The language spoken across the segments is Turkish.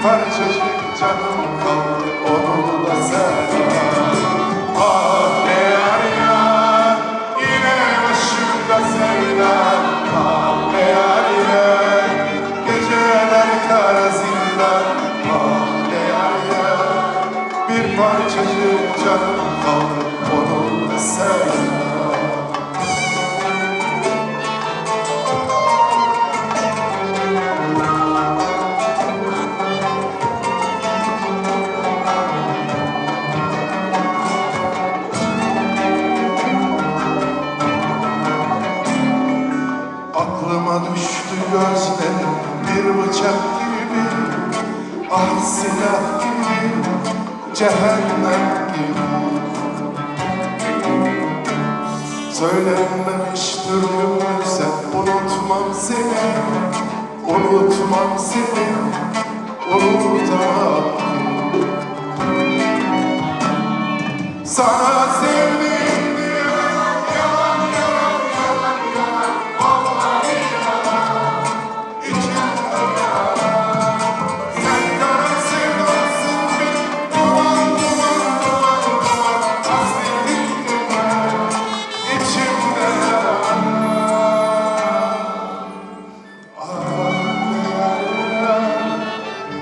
parçacık canım kaldı, onu da sen al. Ah ne yar yar, yine başımda sevdan. Ah ne yar yar, geceler kara zindan. Ah ne yar yar, bir parçacık canım kaldı, onu da sen al. Aklıma düştü gözlerim bir bıçak gibi, ah silah gibi, cehennem gibi. Söylenmemiş türlümüze unutmam seni, unutmam seni, unutamam. Sana sevdim diye yalan yalan yalan yalan, vallahi yalan, içimde yalan. Sen kara sevdansın bir duman duman duman duman, hasretin duman, içimde yalan. Ah yar yar,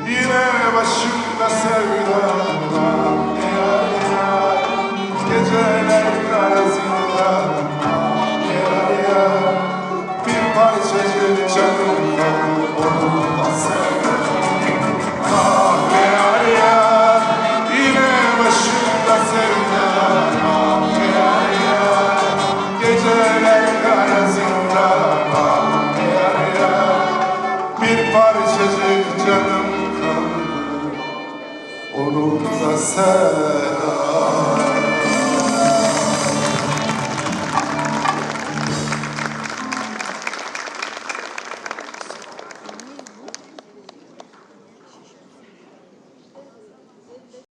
yine başımda sevdan. Geceler kara zindan. Ah yar yar, bir parçacık canım kaldı, onu da sen al. Ah yar yar, yine başımda sevdan. Ah yar yar, geceler kara zindan. Ah yar yar, bir parçacık canım kaldı, onu da sen al.